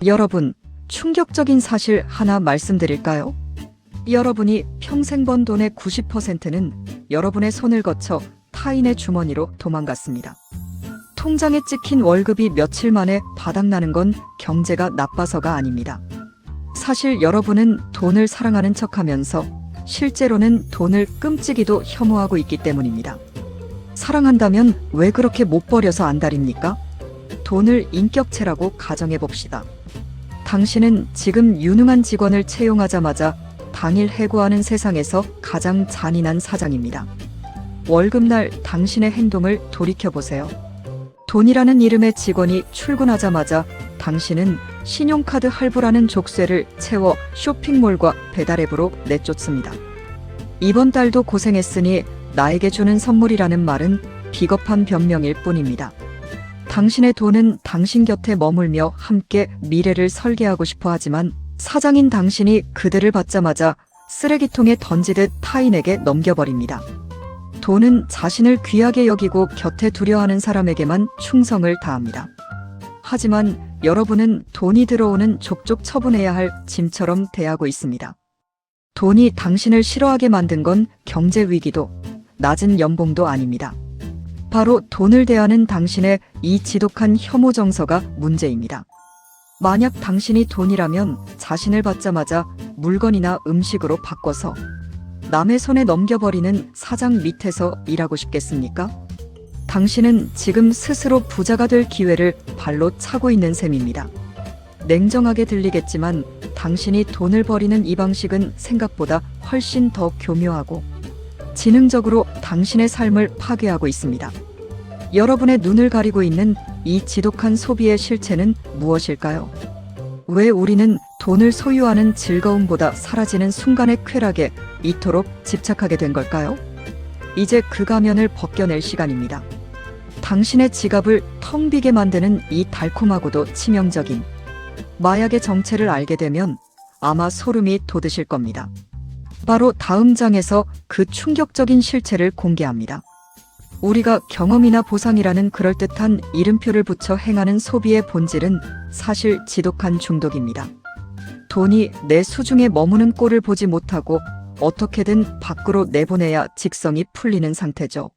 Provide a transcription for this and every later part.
여러분, 충격적인 사실 하나 말씀드릴까요? 여러분이 평생 번 돈의 90%는 여러분의 손을 거쳐 타인의 주머니로 도망갔습니다. 통장에 찍힌 월급이 며칠 만에 바닥나는 건 경제가 나빠서가 아닙니다. 사실 여러분은 돈을 사랑하는 척하면서 실제로는 돈을 끔찍이도 혐오하고 있기 때문입니다. 사랑한다면 왜 그렇게 못 버려서 안달입니까? 돈을 인격체라고 가정해봅시다. 당신은 지금 유능한 직원을 채용하자마자 당일 해고하는 세상에서 가장 잔인한 사장입니다. 월급날 당신의 행동을 돌이켜보세요. 돈이라는 이름의 직원이 출근하자마자 당신은 신용카드 할부라는 족쇄를 채워 쇼핑몰과 배달앱으로 내쫓습니다. 이번 달도 고생했으니 나에게 주는 선물이라는 말은 비겁한 변명일 뿐입니다. 당신의 돈은 당신 곁에 머물며 함께 미래를 설계하고 싶어 하지만 사장인 당신이 그들을 받자마자 쓰레기통에 던지듯 타인에게 넘겨버립니다. 돈은 자신을 귀하게 여기고 곁에 두려워하는 사람에게만 충성을 다합니다. 하지만 여러분은 돈이 들어오는 족족 처분해야 할 짐처럼 대하고 있습니다. 돈이 당신을 싫어하게 만든 건 경제 위기도 낮은 연봉도 아닙니다. 바로 돈을 대하는 당신의 이 지독한 혐오 정서가 문제입니다. 만약 당신이 돈이라면 자신을 받자마자 물건이나 음식으로 바꿔서 남의 손에 넘겨버리는 사장 밑에서 일하고 싶겠습니까? 당신은 지금 스스로 부자가 될 기회를 발로 차고 있는 셈입니다. 냉정하게 들리겠지만 당신이 돈을 버리는 이 방식은 생각보다 훨씬 더 교묘하고 지능적으로 당신의 삶을 파괴하고 있습니다. 여러분의 눈을 가리고 있는 이 지독한 소비의 실체는 무엇일까요? 왜 우리는 돈을 소유하는 즐거움보다 사라지는 순간의 쾌락에 이토록 집착하게 된 걸까요? 이제 그 가면을 벗겨낼 시간입니다. 당신의 지갑을 텅 비게 만드는 이 달콤하고도 치명적인 마약의 정체를 알게 되면 아마 소름이 돋으실 겁니다. 바로 다음 장에서 그 충격적인 실체를 공개합니다. 우리가 경험이나 보상이라는 그럴듯한 이름표를 붙여 행하는 소비의 본질은 사실 지독한 중독입니다. 돈이 내 수중에 머무는 꼴을 보지 못하고 어떻게든 밖으로 내보내야 직성이 풀리는 상태죠.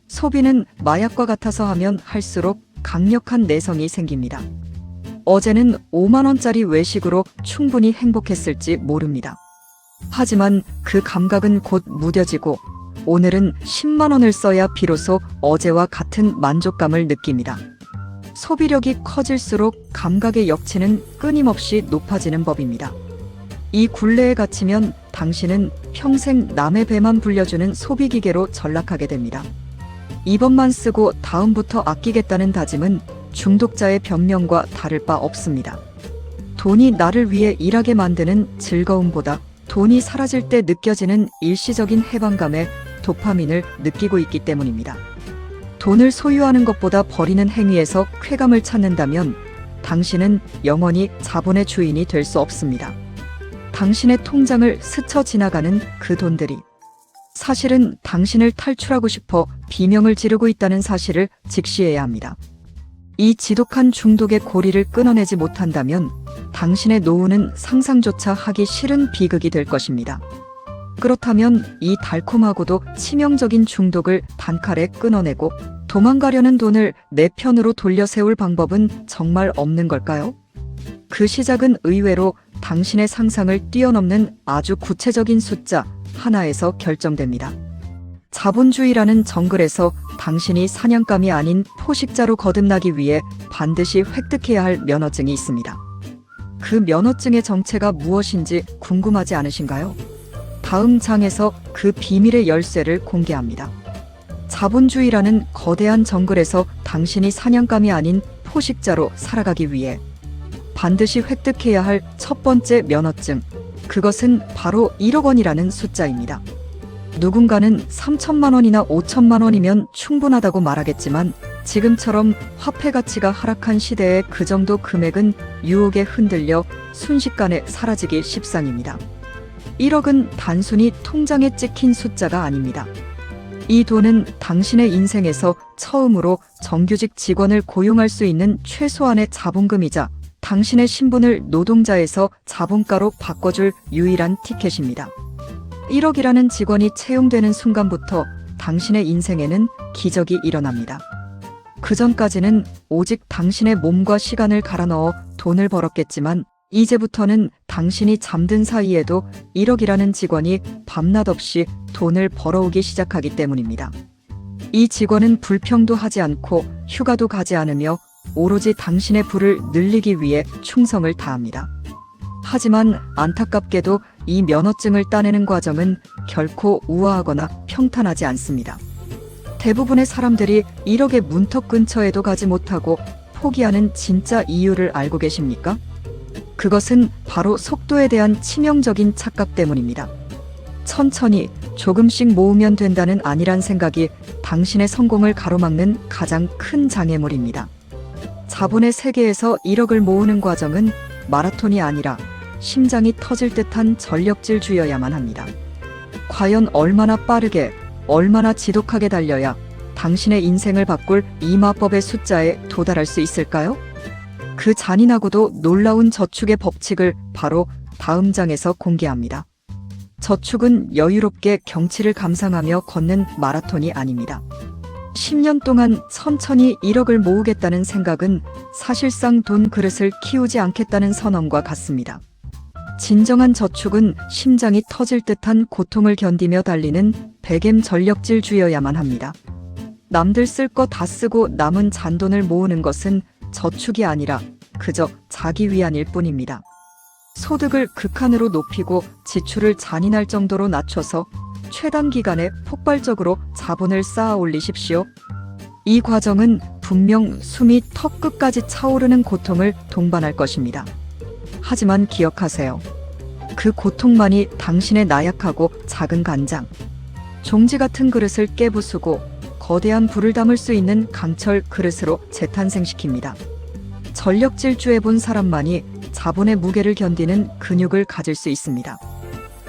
소비는 마약과 같아서 하면 할수록 강력한 내성이 생깁니다. 어제는 5만 원짜리 외식으로 충분히 행복했을지 모릅니다. 하지만 그 감각은 곧 무뎌지고 오늘은 10만 원을 써야 비로소 어제와 같은 만족감을 느낍니다. 소비력이 커질수록 감각의 역치는 끊임없이 높아지는 법입니다. 이 굴레에 갇히면 당신은 평생 남의 배만 불려주는 소비기계로 전락하게 됩니다. 이번만 쓰고 다음부터 아끼겠다는 다짐은 중독자의 변명과 다를 바 없습니다. 돈이 나를 위해 일하게 만드는 즐거움보다 돈이 사라질 때 느껴지는 일시적인 해방감에 도파민을 느끼고 있기 때문입니다. 돈을 소유하는 것보다 버리는 행위에서 쾌감을 찾는다면 당신은 영원히 자본의 주인이 될 수 없습니다. 당신의 통장을 스쳐 지나가는 그 돈들이 사실은 당신을 탈출하고 싶어 비명을 지르고 있다는 사실을 직시해야 합니다. 이 지독한 중독의 고리를 끊어내지 못한다면 당신의 노후는 상상조차 하기 싫은 비극이 될 것입니다. 그렇다면 이 달콤하고도 치명적인 중독을 단칼에 끊어내고 도망가려는 돈을 내 편으로 돌려 세울 방법은 정말 없는 걸까요? 그 시작은 의외로 당신의 상상을 뛰어넘는 아주 구체적인 숫자 하나에서 결정됩니다. 자본주의라는 정글에서 당신이 사냥감이 아닌 포식자로 거듭나기 위해 반드시 획득해야 할 면허증이 있습니다. 그 면허증의 정체가 무엇인지 궁금하지 않으신가요? 다음 장에서 그 비밀의 열쇠를 공개합니다. 자본주의라는 거대한 정글에서 당신이 사냥감이 아닌 포식자로 살아가기 위해 반드시 획득해야 할 첫 번째 면허증, 그것은 바로 1억 원이라는 숫자입니다. 누군가는 3천만 원이나 5천만 원이면 충분하다고 말하겠지만 지금처럼 화폐 가치가 하락한 시대에 그 정도 금액은 유혹에 흔들려 순식간에 사라지기 십상입니다. 1억은 단순히 통장에 찍힌 숫자가 아닙니다. 이 돈은 당신의 인생에서 처음으로 정규직 직원을 고용할 수 있는 최소한의 자본금이자 당신의 신분을 노동자에서 자본가로 바꿔줄 유일한 티켓입니다. 1억이라는 직원이 채용되는 순간부터 당신의 인생에는 기적이 일어납니다. 그 전까지는 오직 당신의 몸과 시간을 갈아 넣어 돈을 벌었겠지만 이제부터는 당신이 잠든 사이에도 1억이라는 직원이 밤낮 없이 돈을 벌어오기 시작하기 때문입니다. 이 직원은 불평도 하지 않고 휴가도 가지 않으며 오로지 당신의 부를 늘리기 위해 충성을 다합니다. 하지만 안타깝게도 이 면허증을 따내는 과정은 결코 우아하거나 평탄하지 않습니다. 대부분의 사람들이 1억의 문턱 근처에도 가지 못하고 포기하는 진짜 이유를 알고 계십니까? 그것은 바로 속도에 대한 치명적인 착각 때문입니다. 천천히 조금씩 모으면 된다는 안일한 생각이 당신의 성공을 가로막는 가장 큰 장애물입니다. 자본의 세계에서 1억을 모으는 과정은 마라톤이 아니라 심장이 터질 듯한 전력질주여야만 합니다. 과연 얼마나 빠르게, 얼마나 지독하게 달려야 당신의 인생을 바꿀 이 마법의 숫자에 도달할 수 있을까요? 그 잔인하고도 놀라운 저축의 법칙을 바로 다음 장에서 공개합니다. 저축은 여유롭게 경치를 감상하며 걷는 마라톤이 아닙니다. 10년 동안 천천히 1억을 모으겠다는 생각은 사실상 돈 그릇을 키우지 않겠다는 선언과 같습니다. 진정한 저축은 심장이 터질 듯한 고통을 견디며 달리는 백엠 전력질주여야만 합니다. 남들 쓸 거 다 쓰고 남은 잔돈을 모으는 것은 저축이 아니라 그저 자기 위안일 뿐입니다. 소득을 극한으로 높이고 지출을 잔인할 정도로 낮춰서 최단 기간에 폭발적으로 자본을 쌓아 올리십시오. 이 과정은 분명 숨이 턱 끝까지 차오르는 고통을 동반할 것입니다. 하지만 기억하세요. 그 고통만이 당신의 나약하고 작은 간장, 종지 같은 그릇을 깨부수고 거대한 불을 담을 수 있는 강철 그릇으로 재탄생시킵니다. 전력질주해 본 사람만이 자본의 무게를 견디는 근육을 가질 수 있습니다.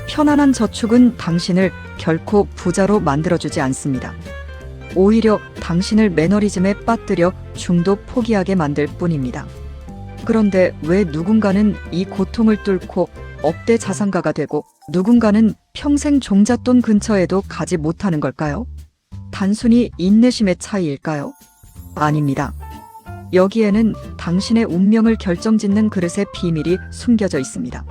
편안한 저축은 당신을 결코 부자로 만들어주지 않습니다. 오히려 당신을 매너리즘에 빠뜨려 중도 포기하게 만들 뿐입니다. 그런데 왜 누군가는 이 고통을 뚫고 억대 자산가가 되고 누군가는 평생 종잣돈 근처에도 가지 못하는 걸까요? 단순히 인내심의 차이일까요? 아닙니다. 여기에는 당신의 운명을 결정짓는 그릇의 비밀이 숨겨져 있습니다.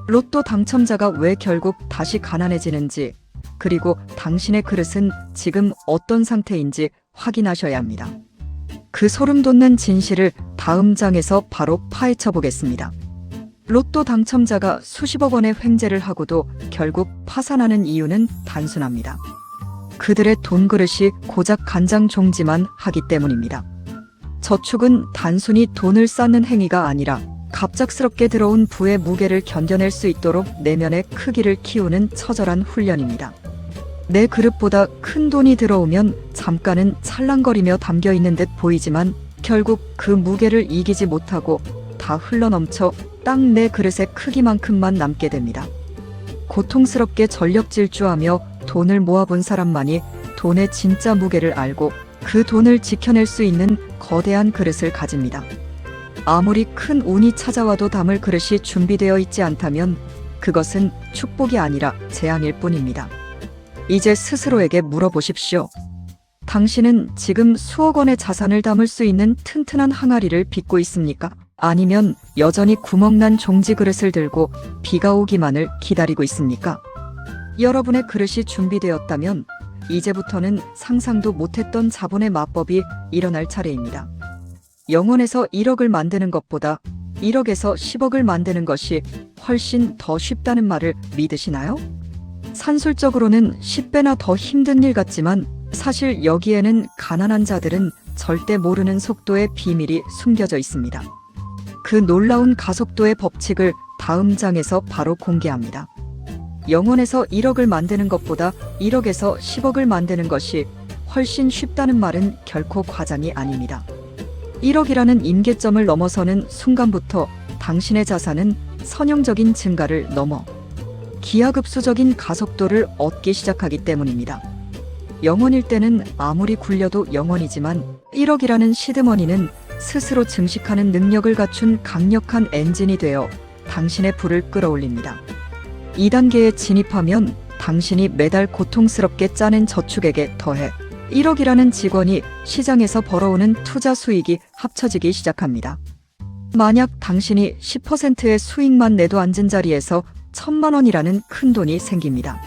로또 당첨자가 왜 결국 다시 가난해지는지, 그리고 당신의 그릇은 지금 어떤 상태인지 확인하셔야 합니다. 그 소름 돋는 진실을 다음 장에서 바로 파헤쳐 보겠습니다. 로또 당첨자가 수십억 원의 횡재를 하고도 결국 파산하는 이유는 단순합니다. 그들의 돈 그릇이 고작 간장 종지만 하기 때문입니다. 저축은 단순히 돈을 쌓는 행위가 아니라 갑작스럽게 들어온 부의 무게를 견뎌낼 수 있도록 내면의 크기를 키우는 처절한 훈련입니다. 내 그릇보다 큰 돈이 들어오면 잠깐은 찰랑거리며 담겨있는 듯 보이지만 결국 그 무게를 이기지 못하고 다 흘러넘쳐 딱 내 그릇의 크기만큼만 남게 됩니다. 고통스럽게 전력질주하며 돈을 모아본 사람만이 돈의 진짜 무게를 알고 그 돈을 지켜낼 수 있는 거대한 그릇을 가집니다. 아무리 큰 운이 찾아와도 담을 그릇이 준비되어 있지 않다면 그것은 축복이 아니라 재앙일 뿐입니다. 이제 스스로에게 물어보십시오. 당신은 지금 수억 원의 자산을 담을 수 있는 튼튼한 항아리를 빚고 있습니까? 아니면 여전히 구멍난 종지 그릇을 들고 비가 오기만을 기다리고 있습니까? 여러분의 그릇이 준비되었다면 이제부터는 상상도 못했던 자본의 마법이 일어날 차례입니다. 영원에서 1억을 만드는 것보다 1억에서 10억을 만드는 것이 훨씬 더 쉽다는 말을 믿으시나요? 산술적으로는 10배나 더 힘든 일 같지만 사실 여기에는 가난한 자들은 절대 모르는 속도의 비밀이 숨겨져 있습니다. 그 놀라운 가속도의 법칙을 다음 장에서 바로 공개합니다. 영원에서 1억을 만드는 것보다 1억에서 10억을 만드는 것이 훨씬 쉽다는 말은 결코 과장이 아닙니다. 1억이라는 임계점을 넘어서는 순간부터 당신의 자산은 선형적인 증가를 넘어 기하급수적인 가속도를 얻기 시작하기 때문입니다. 영원일 때는 아무리 굴려도 영원이지만 1억이라는 시드머니는 스스로 증식하는 능력을 갖춘 강력한 엔진이 되어 당신의 불을 끌어올립니다. 2단계에 진입하면 당신이 매달 고통스럽게 짜낸 저축액에 더해 1억이라는 직원이 시장에서 벌어오는 투자 수익이 합쳐지기 시작합니다. 만약 당신이 10%의 수익만 내도 앉은 자리에서 1,000만 원이라는 큰 돈이 생깁니다.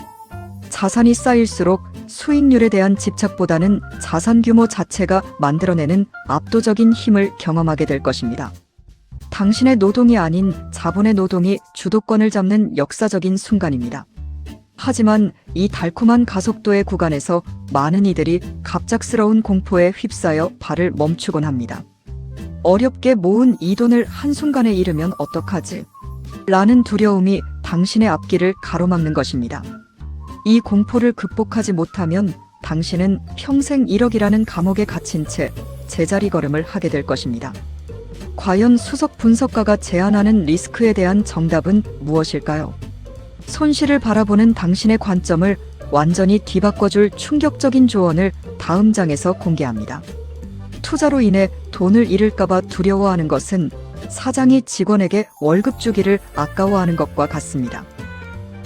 자산이 쌓일수록 수익률에 대한 집착보다는 자산 규모 자체가 만들어내는 압도적인 힘을 경험하게 될 것입니다. 당신의 노동이 아닌 자본의 노동이 주도권을 잡는 역사적인 순간입니다. 하지만 이 달콤한 가속도의 구간에서 많은 이들이 갑작스러운 공포에 휩싸여 발을 멈추곤 합니다. 어렵게 모은 이 돈을 한순간에 잃으면 어떡하지? 라는 두려움이 당신의 앞길을 가로막는 것입니다. 이 공포를 극복하지 못하면 당신은 평생 1억이라는 감옥에 갇힌 채 제자리 걸음을 하게 될 것입니다. 과연 수석 분석가가 제안하는 리스크에 대한 정답은 무엇일까요? 손실을 바라보는 당신의 관점을 완전히 뒤바꿔줄 충격적인 조언을 다음 장에서 공개합니다. 투자로 인해 돈을 잃을까봐 두려워하는 것은 사장이 직원에게 월급 주기를 아까워하는 것과 같습니다.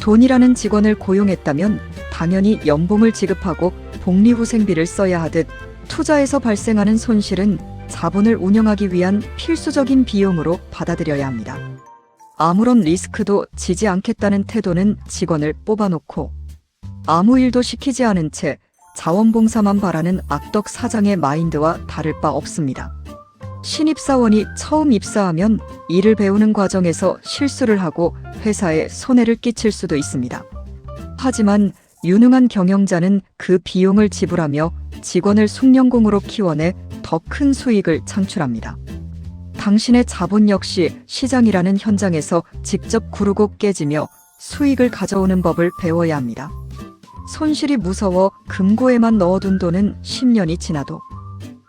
돈이라는 직원을 고용했다면 당연히 연봉을 지급하고 복리후생비를 써야 하듯 투자에서 발생하는 손실은 자본을 운영하기 위한 필수적인 비용으로 받아들여야 합니다. 아무런 리스크도 지지 않겠다는 태도는 직원을 뽑아놓고 아무 일도 시키지 않은 채 자원봉사만 바라는 악덕 사장의 마인드와 다를 바 없습니다. 신입사원이 처음 입사하면 일을 배우는 과정에서 실수를 하고 회사에 손해를 끼칠 수도 있습니다. 하지만 유능한 경영자는 그 비용을 지불하며 직원을 숙련공으로 키워내 더 큰 수익을 창출합니다. 당신의 자본 역시 시장이라는 현장에서 직접 구르고 깨지며 수익을 가져오는 법을 배워야 합니다. 손실이 무서워 금고에만 넣어둔 돈은 10년이 지나도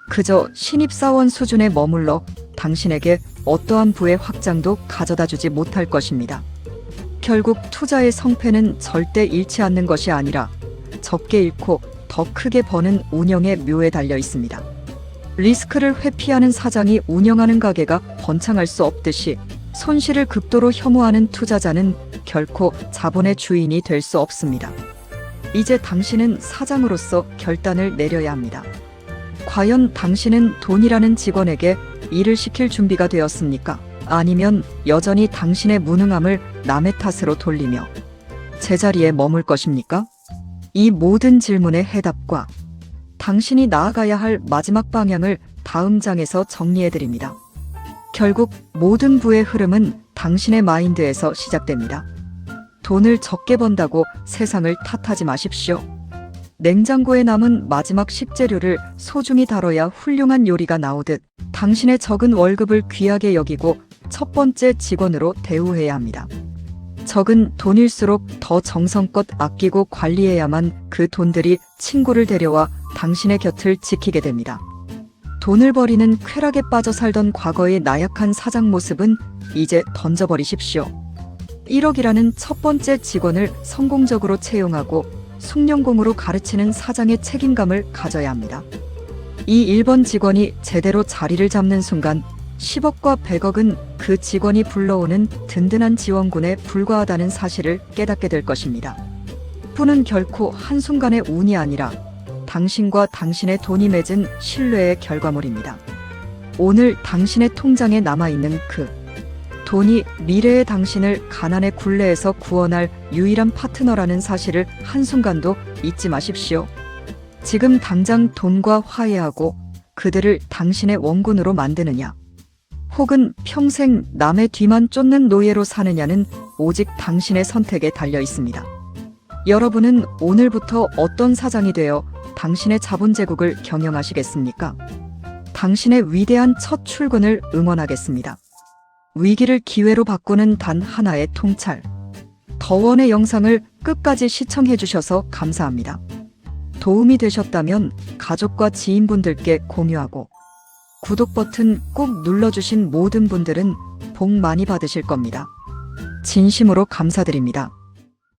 그저 신입사원 수준에 머물러 당신에게 어떠한 부의 확장도 가져다주지 못할 것입니다. 결국 투자의 성패는 절대 잃지 않는 것이 아니라 적게 잃고 더 크게 버는 운영의 묘에 달려 있습니다. 리스크를 회피하는 사장이 운영하는 가게가 번창할 수 없듯이 손실을 극도로 혐오하는 투자자는 결코 자본의 주인이 될 수 없습니다. 이제 당신은 사장으로서 결단을 내려야 합니다. 과연 당신은 돈이라는 직원에게 일을 시킬 준비가 되었습니까? 아니면 여전히 당신의 무능함을 남의 탓으로 돌리며 제자리에 머물 것입니까? 이 모든 질문의 해답과 당신이 나아가야 할 마지막 방향을 다음 장에서 정리해드립니다. 결국 모든 부의 흐름은 당신의 마인드에서 시작됩니다. 돈을 적게 번다고 세상을 탓하지 마십시오. 냉장고에 남은 마지막 식재료를 소중히 다뤄야 훌륭한 요리가 나오듯 당신의 적은 월급을 귀하게 여기고 첫 번째 직원으로 대우해야 합니다. 적은 돈일수록 더 정성껏 아끼고 관리해야만 그 돈들이 친구를 데려와 당신의 곁을 지키게 됩니다. 돈을 버리는 쾌락에 빠져 살던 과거의 나약한 사장 모습은 이제 던져버리십시오. 1억이라는 첫 번째 직원을 성공적으로 채용하고 숙련공으로 가르치는 사장의 책임감을 가져야 합니다. 이 1번 직원이 제대로 자리를 잡는 순간 10억과 100억은 그 직원이 불러오는 든든한 지원군에 불과하다는 사실을 깨닫게 될 것입니다. 부는 결코 한순간의 운이 아니라 당신과 당신의 돈이 맺은 신뢰의 결과물입니다. 오늘 당신의 통장에 남아있는 그 돈이 미래의 당신을 가난의 굴레에서 구원할 유일한 파트너라는 사실을 한순간도 잊지 마십시오. 지금 당장 돈과 화해하고 그들을 당신의 원군으로 만드느냐, 혹은 평생 남의 뒤만 쫓는 노예로 사느냐는 오직 당신의 선택에 달려 있습니다. 여러분은 오늘부터 어떤 사장이 되어 당신의 자본 제국을 경영하시겠습니까? 당신의 위대한 첫 출근을 응원하겠습니다. 위기를 기회로 바꾸는 단 하나의 통찰. 더원의 영상을 끝까지 시청해 주셔서 감사합니다. 도움이 되셨다면 가족과 지인분들께 공유하고 구독 버튼 꼭 눌러주신 모든 분들은 복 많이 받으실 겁니다. 진심으로 감사드립니다.